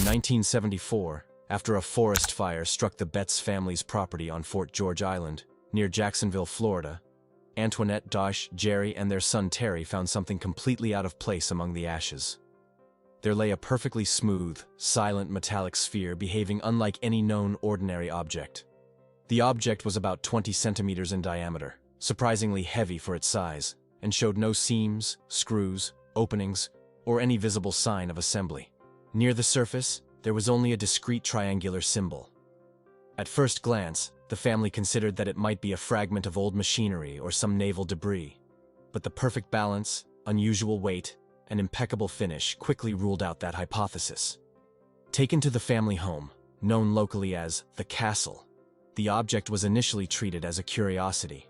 1974, after a forest fire struck the Betz family's property on Fort George Island, near Jacksonville, Florida, Antoinette, Jerry, and their son Terry found something completely out of place among the ashes. There lay a perfectly smooth, silent metallic sphere behaving unlike any known ordinary object. The object was about 20 centimeters in diameter, surprisingly heavy for its size, and showed no seams, screws, openings, or any visible sign of assembly. Near the surface, there was only a discrete triangular symbol. At first glance, the family considered that it might be a fragment of old machinery or some naval debris, but the perfect balance, unusual weight, and impeccable finish quickly ruled out that hypothesis. Taken to the family home, known locally as the castle, the object was initially treated as a curiosity.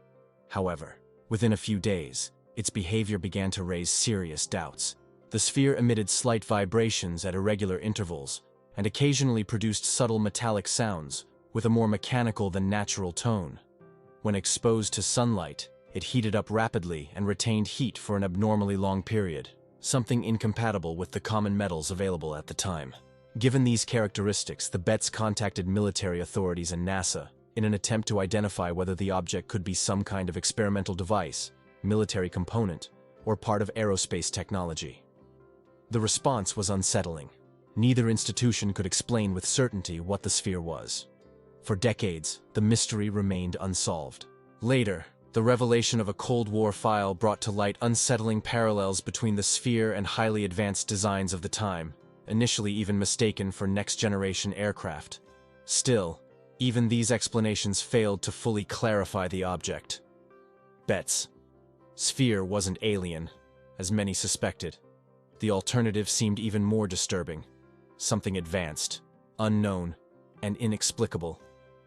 However, within a few days, its behavior began to raise serious doubts. The sphere emitted slight vibrations at irregular intervals and occasionally produced subtle metallic sounds with a more mechanical than natural tone. When exposed to sunlight, it heated up rapidly and retained heat for an abnormally long period, something incompatible with the common metals available at the time. Given these characteristics, the Betz contacted military authorities and NASA in an attempt to identify whether the object could be some kind of experimental device, military component, or part of aerospace technology. The response was unsettling. Neither institution could explain with certainty what the sphere was. For decades, the mystery remained unsolved. Later, the revelation of a Cold War file brought to light unsettling parallels between the sphere and highly advanced designs of the time, initially even mistaken for next-generation aircraft. Still, even these explanations failed to fully clarify the object. Betz' sphere wasn't alien, as many suspected. The alternative seemed even more disturbing. Something advanced, unknown, and inexplicable,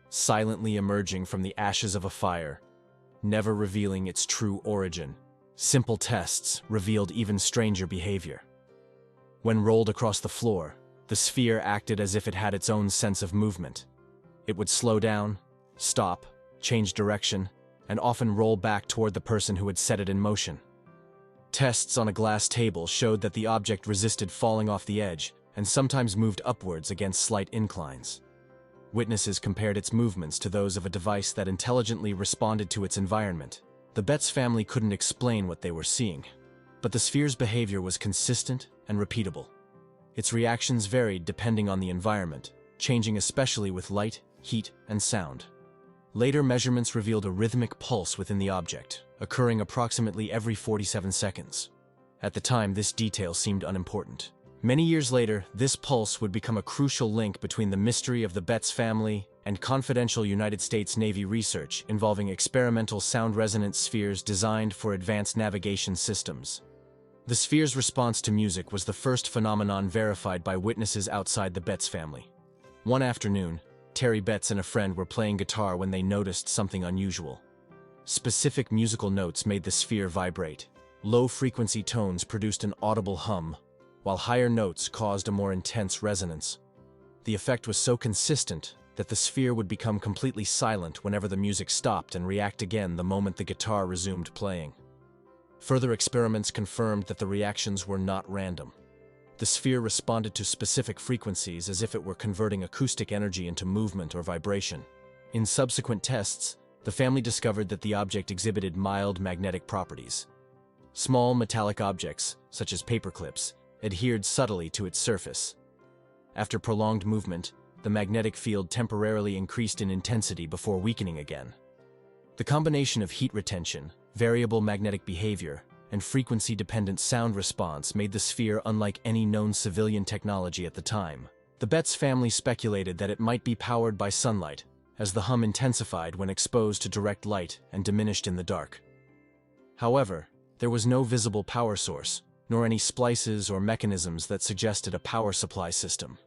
silently emerging from the ashes of a fire, never revealing its true origin. Simple tests revealed even stranger behavior. When rolled across the floor, the sphere acted as if it had its own sense of movement. It would slow down, stop, change direction, and often roll back toward the person who had set it in motion. Tests on a glass table showed that the object resisted falling off the edge and sometimes moved upwards against slight inclines. Witnesses compared its movements to those of a device that intelligently responded to its environment. The Betz family couldn't explain what they were seeing, but the sphere's behavior was consistent and repeatable. Its reactions varied depending on the environment, changing especially with light, heat, and sound. Later measurements revealed a rhythmic pulse within the object, occurring approximately every 47 seconds. At the time, this detail seemed unimportant. Many years later, this pulse would become a crucial link between the mystery of the Betz family and confidential United States Navy research involving experimental sound resonance spheres designed for advanced navigation systems. The sphere's response to music was the first phenomenon verified by witnesses outside the Betz family. One afternoon, Terry Betz and a friend were playing guitar when they noticed something unusual. Specific musical notes made the sphere vibrate. Low-frequency tones produced an audible hum, while higher notes caused a more intense resonance. The effect was so consistent that the sphere would become completely silent whenever the music stopped and react again the moment the guitar resumed playing. Further experiments confirmed that the reactions were not random. The sphere responded to specific frequencies as if it were converting acoustic energy into movement or vibration. In subsequent tests, the family discovered that the object exhibited mild magnetic properties. Small metallic objects, such as paperclips, adhered subtly to its surface. After prolonged movement, the magnetic field temporarily increased in intensity before weakening again. The combination of heat retention, variable magnetic behavior, and frequency-dependent sound response made the sphere unlike any known civilian technology at the time. The Betz family speculated that it might be powered by sunlight, as the hum intensified when exposed to direct light and diminished in the dark. However, there was no visible power source, nor any splices or mechanisms that suggested a power supply system.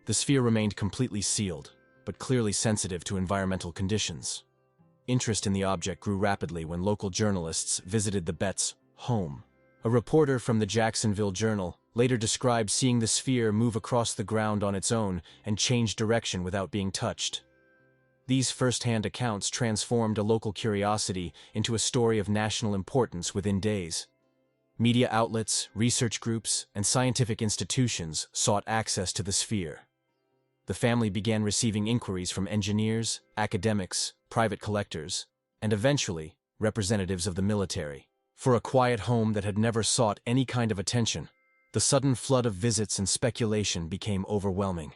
The sphere remained completely sealed, but clearly sensitive to environmental conditions. Interest in the object grew rapidly when local journalists visited the Betz' home. A reporter from the Jacksonville Journal later described seeing the sphere move across the ground on its own and change direction without being touched. These first-hand accounts transformed a local curiosity into a story of national importance within days. Media outlets, research groups, and scientific institutions sought access to the sphere. The family began receiving inquiries from engineers, academics, private collectors, and eventually, representatives of the military. For a quiet home that had never sought any kind of attention, the sudden flood of visits and speculation became overwhelming.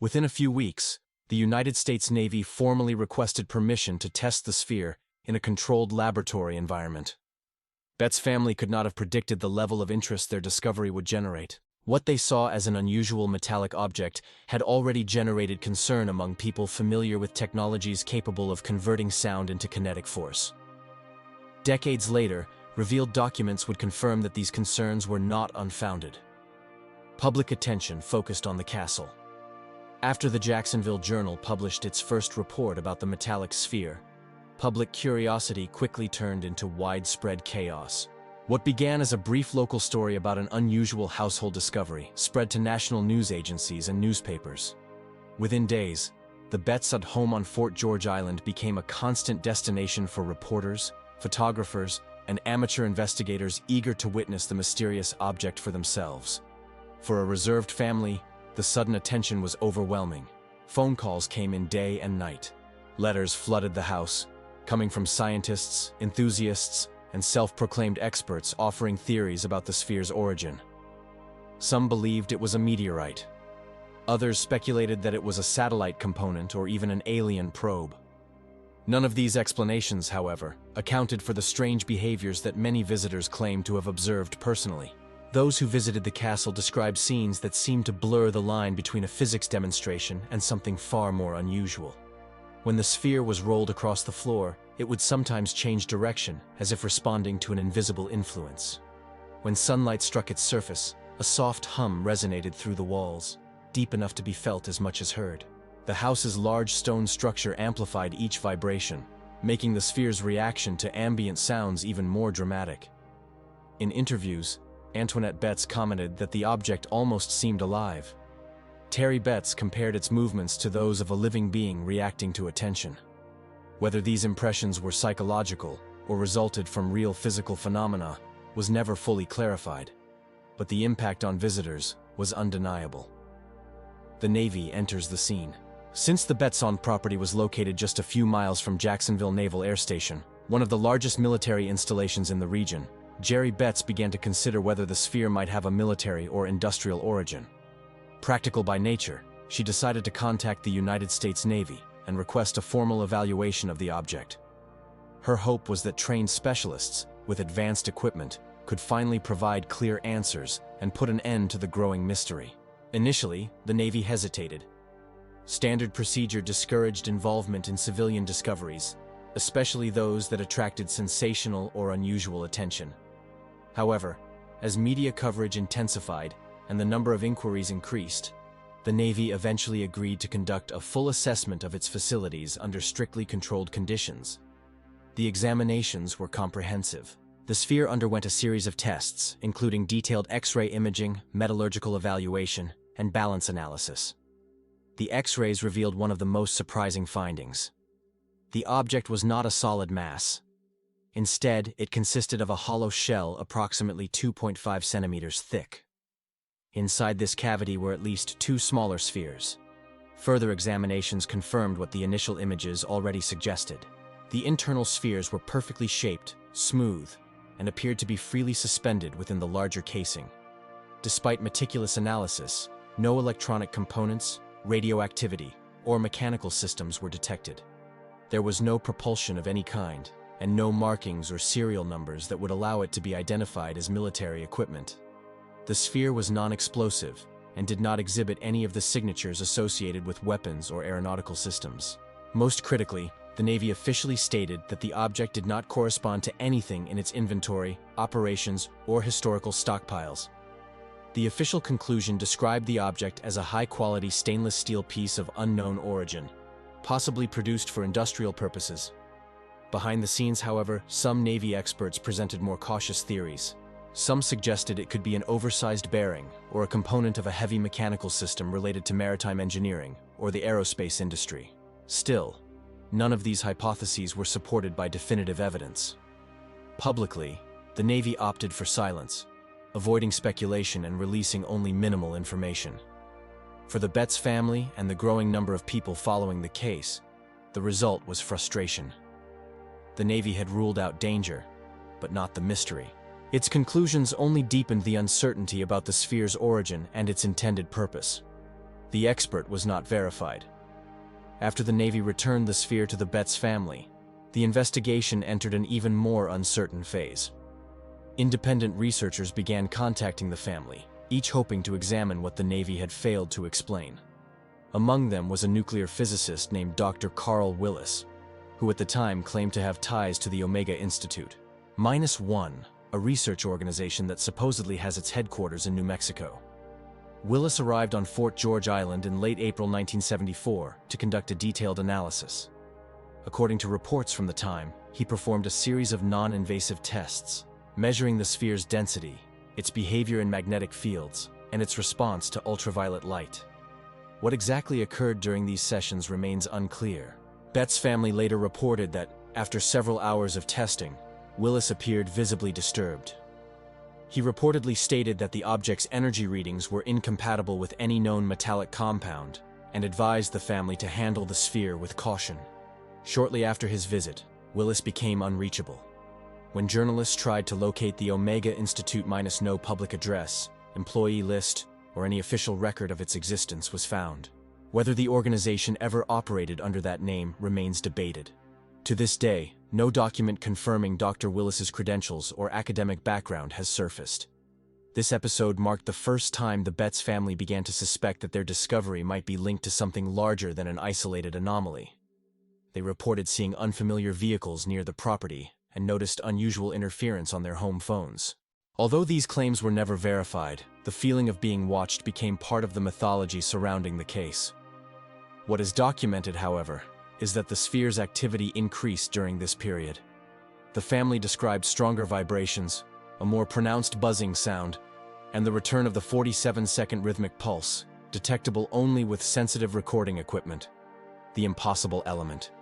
Within a few weeks, the United States Navy formally requested permission to test the sphere in a controlled laboratory environment. Betz' family could not have predicted the level of interest their discovery would generate. What they saw as an unusual metallic object had already generated concern among people familiar with technologies capable of converting sound into kinetic force. Decades later, revealed documents would confirm that these concerns were not unfounded. Public attention focused on the castle. After the Jacksonville Journal published its first report about the metallic sphere, public curiosity quickly turned into widespread chaos. What began as a brief local story about an unusual household discovery spread to national news agencies and newspapers. Within days, the Betz home on Fort George Island became a constant destination for reporters, photographers, and amateur investigators eager to witness the mysterious object for themselves. For a reserved family, the sudden attention was overwhelming. Phone calls came in day and night. Letters flooded the house, coming from scientists, enthusiasts, and self-proclaimed experts offering theories about the sphere's origin. Some believed it was a meteorite. Others speculated that it was a satellite component or even an alien probe. None of these explanations, however, accounted for the strange behaviors that many visitors claimed to have observed personally. Those who visited the castle described scenes that seemed to blur the line between a physics demonstration and something far more unusual. When the sphere was rolled across the floor, it would sometimes change direction, as if responding to an invisible influence. When sunlight struck its surface, a soft hum resonated through the walls, deep enough to be felt as much as heard. The house's large stone structure amplified each vibration, making the sphere's reaction to ambient sounds even more dramatic. In interviews, Antoinette Betz commented that the object almost seemed alive. Terry Betz compared its movements to those of a living being reacting to attention. Whether these impressions were psychological or resulted from real physical phenomena was never fully clarified, but the impact on visitors was undeniable. The Navy enters the scene. Since the Betz property was located just a few miles from Jacksonville Naval Air Station, one of the largest military installations in the region, Jerry Betz began to consider whether the sphere might have a military or industrial origin. Practical by nature, she decided to contact the United States Navy and request a formal evaluation of the object. Her hope was that trained specialists, with advanced equipment, could finally provide clear answers and put an end to the growing mystery. Initially, the Navy hesitated. Standard procedure discouraged involvement in civilian discoveries, especially those that attracted sensational or unusual attention. However, as media coverage intensified and the number of inquiries increased, the Navy eventually agreed to conduct a full assessment of its facilities under strictly controlled conditions. The examinations were comprehensive. The sphere underwent a series of tests, including detailed X-ray imaging, metallurgical evaluation, and balance analysis. The X-rays revealed one of the most surprising findings. The object was not a solid mass. Instead, it consisted of a hollow shell approximately 2.5 centimeters thick. Inside this cavity were at least two smaller spheres. Further examinations confirmed what the initial images already suggested. The internal spheres were perfectly shaped, smooth, and appeared to be freely suspended within the larger casing. Despite meticulous analysis, no electronic components, radioactivity, or mechanical systems were detected. There was no propulsion of any kind, and no markings or serial numbers that would allow it to be identified as military equipment. The sphere was non-explosive and did not exhibit any of the signatures associated with weapons or aeronautical systems. Most critically, the Navy officially stated that the object did not correspond to anything in its inventory, operations, or historical stockpiles. The official conclusion described the object as a high-quality stainless steel piece of unknown origin, possibly produced for industrial purposes. Behind the scenes, however, some Navy experts presented more cautious theories. Some suggested it could be an oversized bearing or a component of a heavy mechanical system related to maritime engineering or the aerospace industry. Still, none of these hypotheses were supported by definitive evidence. Publicly, The Navy opted for silence, avoiding speculation and releasing only minimal information. For the Betz family and the growing number of people following the case, the result was frustration. The Navy had ruled out danger, but not the mystery. Its conclusions only deepened the uncertainty about the sphere's origin and its intended purpose. The expert was not verified. After the Navy returned the sphere to the Betz family, the investigation entered an even more uncertain phase. Independent researchers began contacting the family, each hoping to examine what the Navy had failed to explain. Among them was a nuclear physicist named Dr. Carl Willis, who at the time claimed to have ties to the Omega Institute -1, a research organization that supposedly has its headquarters in New Mexico. Willis arrived on Fort George Island in late April 1974 to conduct a detailed analysis. According to reports from the time, he performed a series of non-invasive tests, measuring the sphere's density, its behavior in magnetic fields, and its response to ultraviolet light. What exactly occurred during these sessions remains unclear. Betz family later reported that, after several hours of testing, Willis appeared visibly disturbed. He reportedly stated that the object's energy readings were incompatible with any known metallic compound and advised the family to handle the sphere with caution. Shortly after his visit, Willis became unreachable. When journalists tried to locate the Omega Institute no public address, employee list, or any official record of its existence was found. Whether the organization ever operated under that name remains debated. To this day, no document confirming Dr. Willis's credentials or academic background has surfaced. This episode marked the first time the Betz family began to suspect that their discovery might be linked to something larger than an isolated anomaly. They reported seeing unfamiliar vehicles near the property and noticed unusual interference on their home phones. Although these claims were never verified, the feeling of being watched became part of the mythology surrounding the case. What is documented, however, is that the sphere's activity increased during this period. The family described stronger vibrations, a more pronounced buzzing sound, and the return of the 47-second rhythmic pulse, detectable only with sensitive recording equipment. The impossible element.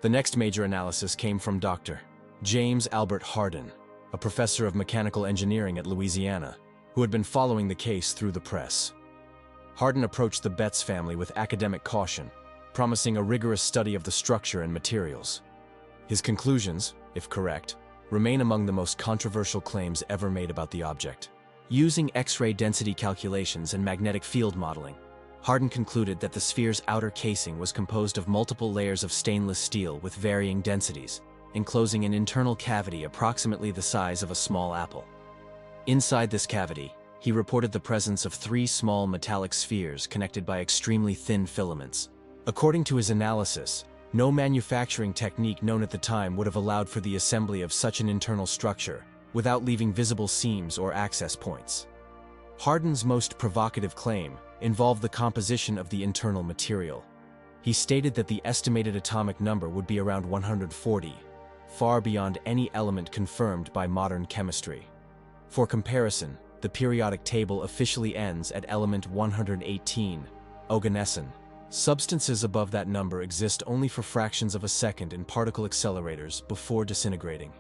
The next major analysis came from Dr. James Albert Hardin, a professor of mechanical engineering at Louisiana, who had been following the case through the press. Hardin approached the Betz family with academic caution, promising a rigorous study of the structure and materials. His conclusions, if correct, remain among the most controversial claims ever made about the object. Using X-ray density calculations and magnetic field modeling, Hardin concluded that the sphere's outer casing was composed of multiple layers of stainless steel with varying densities, enclosing an internal cavity approximately the size of a small apple. Inside this cavity, he reported the presence of 3 small metallic spheres connected by extremely thin filaments. According to his analysis, no manufacturing technique known at the time would have allowed for the assembly of such an internal structure without leaving visible seams or access points. Hardin's most provocative claim involved the composition of the internal material. He stated that the estimated atomic number would be around 140, far beyond any element confirmed by modern chemistry. For comparison, the periodic table officially ends at element 118, oganesson. Substances above that number exist only for fractions of a second in particle accelerators before disintegrating.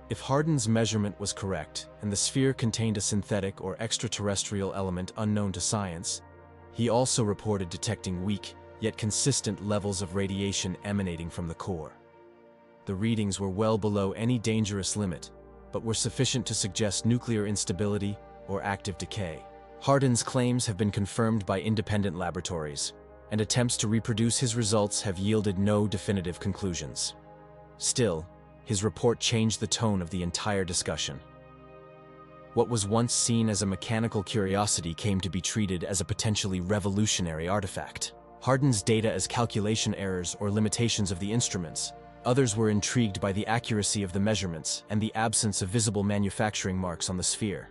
If Hardin's measurement was correct, and the sphere contained a synthetic or extraterrestrial element unknown to science, he also reported detecting weak, yet consistent levels of radiation emanating from the core. The readings were well below any dangerous limit, but were sufficient to suggest nuclear instability or active decay. Hardin's claims have been confirmed by independent laboratories, and attempts to reproduce his results have yielded no definitive conclusions. Still, his report changed the tone of the entire discussion. What was once seen as a mechanical curiosity came to be treated as a potentially revolutionary artifact. Hardin's data as calculation errors or limitations of the instruments. Others were intrigued by the accuracy of the measurements and the absence of visible manufacturing marks on the sphere.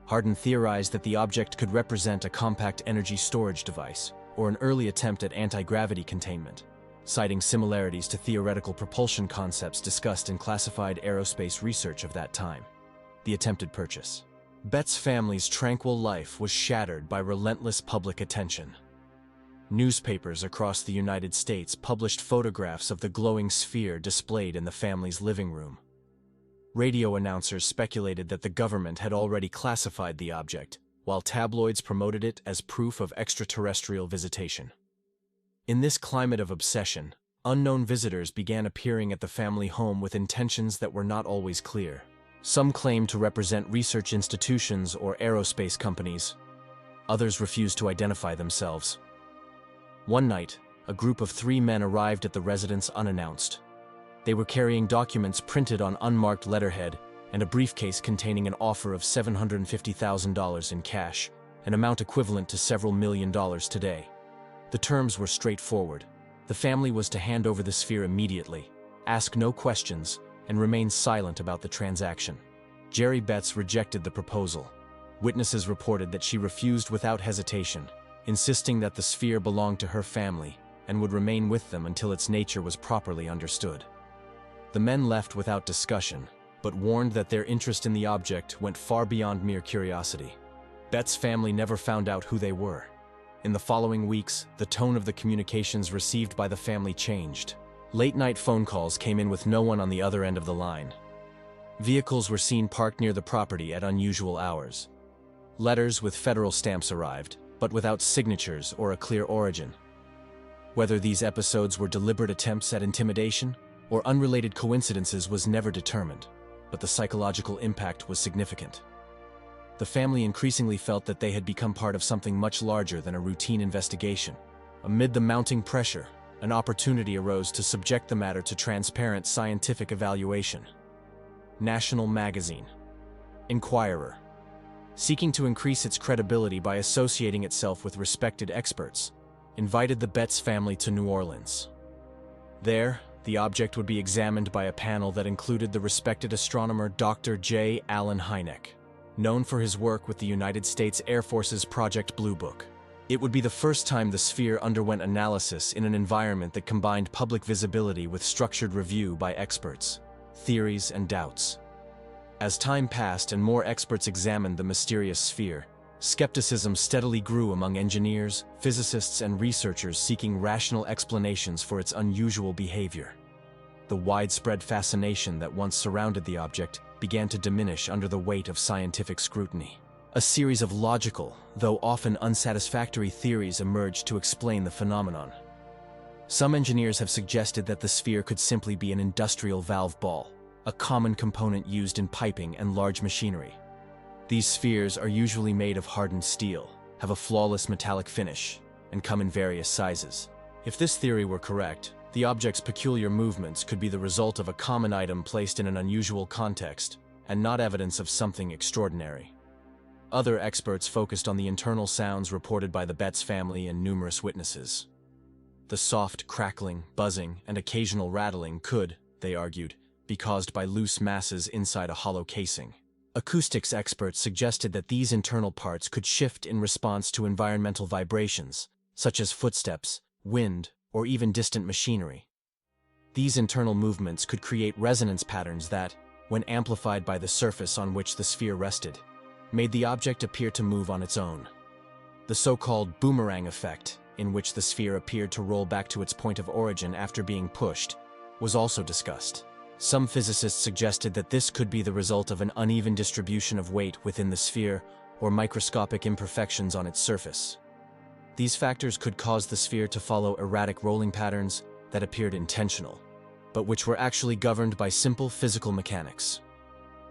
Hardin theorized that the object could represent a compact energy storage device, or an early attempt at anti-gravity containment, citing similarities to theoretical propulsion concepts discussed in classified aerospace research of that time. The attempted purchase. Betz family's tranquil life was shattered by relentless public attention. Newspapers across the United States published photographs of the glowing sphere displayed in the family's living room. Radio announcers speculated that the government had already classified the object, while tabloids promoted it as proof of extraterrestrial visitation. In this climate of obsession, unknown visitors began appearing at the family home with intentions that were not always clear. Some claimed to represent research institutions or aerospace companies. Others refused to identify themselves. One night, a group of 3 men arrived at the residence unannounced. They were carrying documents printed on unmarked letterhead and a briefcase containing an offer of $750,000 in cash, an amount equivalent to several $1,000,000 today. The terms were straightforward. The family was to hand over the sphere immediately, ask no questions, and remain silent about the transaction. Jerry Betz rejected the proposal. Witnesses reported that she refused without hesitation, insisting that the sphere belonged to her family and would remain with them until its nature was properly understood. The men left without discussion, but warned that their interest in the object went far beyond mere curiosity. Bet's family never found out who they were. In the following weeks, the tone of the communications received by the family changed. Late-night phone calls came in with no one on the other end of the line. Vehicles were seen parked near the property at unusual hours. Letters with federal stamps arrived, but without signatures or a clear origin. Whether these episodes were deliberate attempts at intimidation or unrelated coincidences was never determined, but the psychological impact was significant. The family increasingly felt that they had become part of something much larger than a routine investigation. Amid the mounting pressure, an opportunity arose to subject the matter to transparent scientific evaluation. National Magazine. Inquirer. Seeking to increase its credibility by associating itself with respected experts, invited the Betz family to New Orleans. There, the object would be examined by a panel that included the respected astronomer Dr. J. Allen Hynek, known for his work with the United States Air Force's Project Blue Book. It would be the first time the sphere underwent analysis in an environment that combined public visibility with structured review by experts, theories, and doubts. As time passed and more experts examined the mysterious sphere, skepticism steadily grew among engineers, physicists, and researchers seeking rational explanations for its unusual behavior. The widespread fascination that once surrounded the object began to diminish under the weight of scientific scrutiny. A series of logical, though often unsatisfactory theories emerged to explain the phenomenon. Some engineers have suggested that the sphere could simply be an industrial valve ball, a common component used in piping and large machinery. These spheres are usually made of hardened steel, have a flawless metallic finish, and come in various sizes. If this theory were correct, the object's peculiar movements could be the result of a common item placed in an unusual context, and not evidence of something extraordinary. Other experts focused on the internal sounds reported by the Betz family and numerous witnesses. The soft crackling, buzzing, and occasional rattling could, they argued, be caused by loose masses inside a hollow casing. Acoustics experts suggested that these internal parts could shift in response to environmental vibrations, such as footsteps, wind, or even distant machinery. These internal movements could create resonance patterns that, when amplified by the surface on which the sphere rested, made the object appear to move on its own. The so-called boomerang effect, in which the sphere appeared to roll back to its point of origin after being pushed, was also discussed. Some physicists suggested that this could be the result of an uneven distribution of weight within the sphere or microscopic imperfections on its surface. These factors could cause the sphere to follow erratic rolling patterns that appeared intentional, but which were actually governed by simple physical mechanics.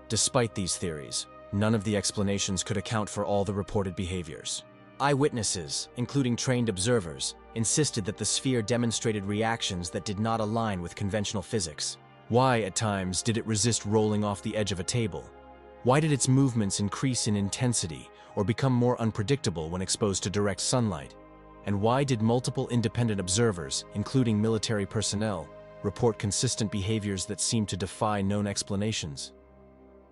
Despite these theories, none of the explanations could account for all the reported behaviors. Eyewitnesses, including trained observers, insisted that the sphere demonstrated reactions that did not align with conventional physics. Why, at times, did it resist rolling off the edge of a table? Why did its movements increase in intensity or become more unpredictable when exposed to direct sunlight? And why did multiple independent observers, including military personnel, report consistent behaviors that seemed to defy known explanations?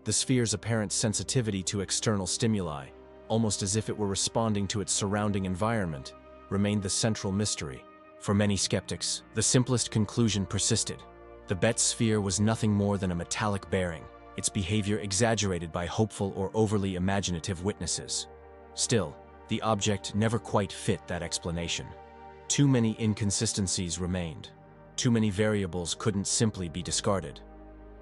The sphere's apparent sensitivity to external stimuli, almost as if it were responding to its surrounding environment, remained the central mystery. For many skeptics, the simplest conclusion persisted. The Betz sphere was nothing more than a metallic bearing, its behavior exaggerated by hopeful or overly imaginative witnesses. Still, the object never quite fit that explanation. Too many inconsistencies remained. Too many variables couldn't simply be discarded.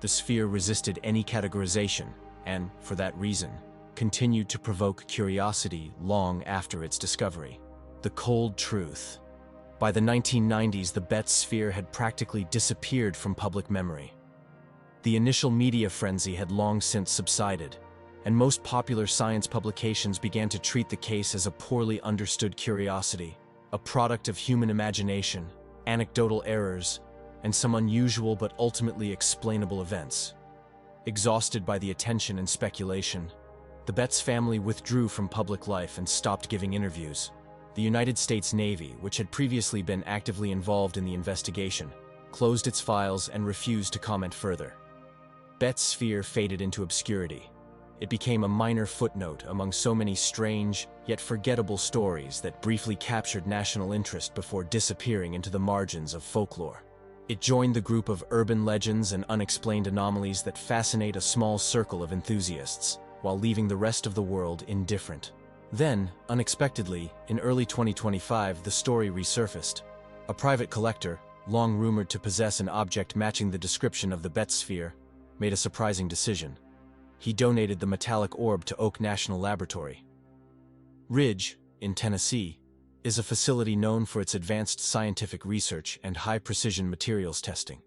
The The sphere resisted any categorization and, for that reason, continued to provoke curiosity long after its discovery. The cold truth. By the 1990s, the Betz sphere had practically disappeared from public memory. The initial media frenzy had long since subsided, and most popular science publications began to treat the case as a poorly understood curiosity, a product of human imagination, anecdotal errors, and some unusual but ultimately explainable events. Exhausted by the attention and speculation, the Betz family withdrew from public life and stopped giving interviews. The United States Navy, which had previously been actively involved in the investigation, closed its files and refused to comment further. Betz sphere faded into obscurity. It became a minor footnote among so many strange, yet forgettable stories that briefly captured national interest before disappearing into the margins of folklore. It joined the group of urban legends and unexplained anomalies that fascinate a small circle of enthusiasts, while leaving the rest of the world indifferent. Then, unexpectedly, in early 2025, the story resurfaced. A private collector, long rumored to possess an object matching the description of the Betz sphere, made a surprising decision. He donated the metallic orb to Oak National Laboratory. Ridge, in Tennessee, is a facility known for its advanced scientific research and high-precision materials testing.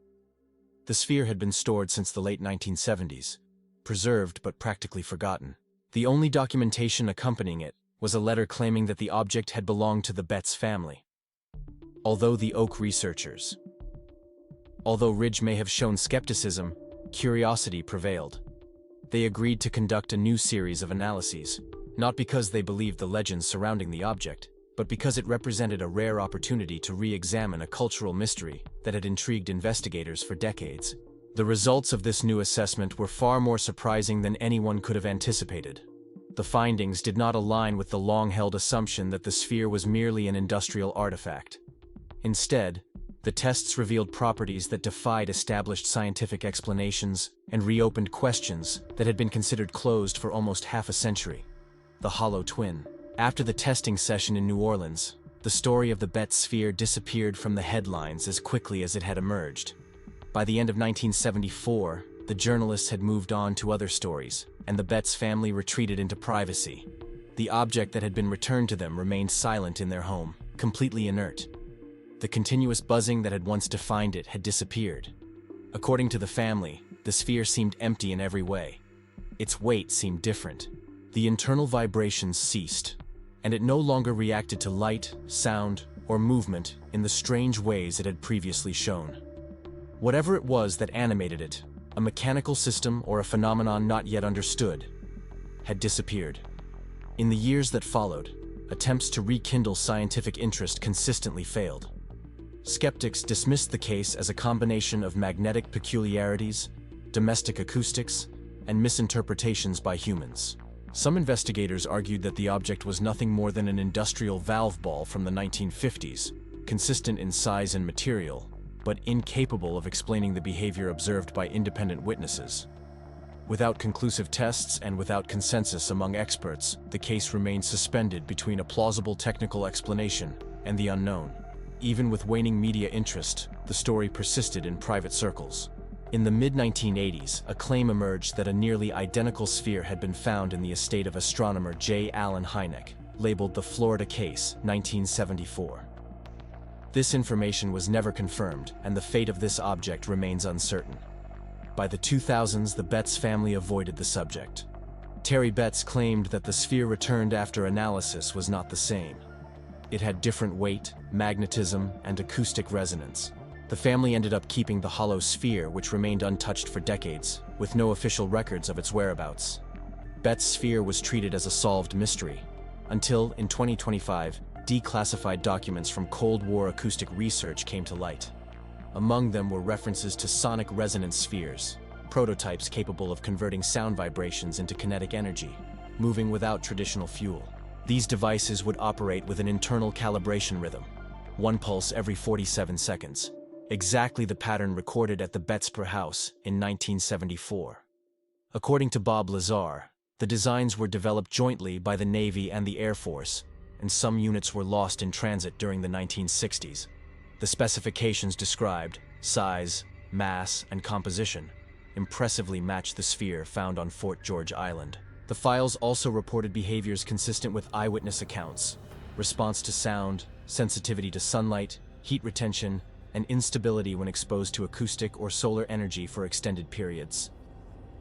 The sphere had been stored since the late 1970s, preserved but practically forgotten. The only documentation accompanying it was a letter claiming that the object had belonged to the Betz family. Although Ridge may have shown skepticism, curiosity prevailed. They agreed to conduct a new series of analyses, not because they believed the legends surrounding the object, but because it represented a rare opportunity to re-examine a cultural mystery that had intrigued investigators for decades. The results of this new assessment were far more surprising than anyone could have anticipated. The findings did not align with the long-held assumption that the sphere was merely an industrial artifact. Instead, the tests revealed properties that defied established scientific explanations and reopened questions that had been considered closed for almost half a century. The hollow twin. After the testing session in New Orleans, the story of the Betz sphere disappeared from the headlines as quickly as it had emerged. By the end of 1974, the journalists had moved on to other stories, and the Betz family retreated into privacy. The object that had been returned to them remained silent in their home, completely inert. The continuous buzzing that had once defined it had disappeared. According to the family, the sphere seemed empty in every way. Its weight seemed different. The internal vibrations ceased, and it no longer reacted to light, sound, or movement in the strange ways it had previously shown. Whatever it was that animated it, a mechanical system or a phenomenon not yet understood, had disappeared. In the years that followed, attempts to rekindle scientific interest consistently failed. Skeptics dismissed the case as a combination of magnetic peculiarities, domestic acoustics, and misinterpretations by humans. Some investigators argued that the object was nothing more than an industrial valve ball from the 1950s, consistent in size and material, but incapable of explaining the behavior observed by independent witnesses. Without conclusive tests and without consensus among experts, the case remained suspended between a plausible technical explanation and the unknown. Even with waning media interest, the story persisted in private circles. In the mid-1980s, a claim emerged that a nearly identical sphere had been found in the estate of astronomer J. Allen Hynek, labeled the Florida Case, 1974. This information was never confirmed, and the fate of this object remains uncertain. By the 2000s, the Betz family avoided the subject. Terry Betz claimed that the sphere returned after analysis was not the same. It had different weight, magnetism, and acoustic resonance. The family ended up keeping the hollow sphere, which remained untouched for decades, with no official records of its whereabouts. Betz sphere was treated as a solved mystery, until, in 2025, declassified documents from Cold War acoustic research came to light. Among them were references to sonic resonance spheres, prototypes capable of converting sound vibrations into kinetic energy, moving without traditional fuel. These devices would operate with an internal calibration rhythm, one pulse every 47 seconds, exactly the pattern recorded at the Betz house in 1974. According to Bob Lazar, the designs were developed jointly by the Navy and the Air Force, and some units were lost in transit during the 1960s. The specifications described size, mass, and composition, impressively matched the sphere found on Fort George Island. The files also reported behaviors consistent with eyewitness accounts: response to sound, sensitivity to sunlight, heat retention, and instability when exposed to acoustic or solar energy for extended periods.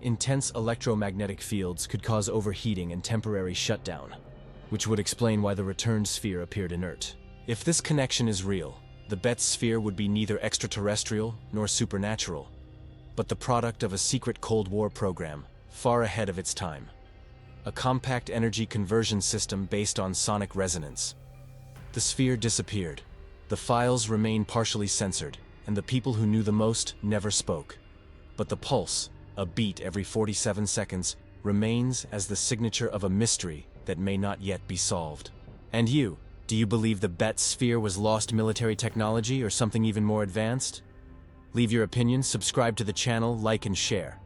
Intense electromagnetic fields could cause overheating and temporary shutdown, which would explain why the returned sphere appeared inert. If this connection is real, the Betz sphere would be neither extraterrestrial nor supernatural, but the product of a secret Cold War program, far ahead of its time. A compact energy conversion system based on sonic resonance. The sphere disappeared. The files remain partially censored, and the people who knew the most never spoke. But the pulse, a beat every 47 seconds, remains as the signature of a mystery that may not yet be solved. And you, do you believe the Betz sphere was lost military technology or something even more advanced? Leave your opinion, subscribe to the channel, like and share.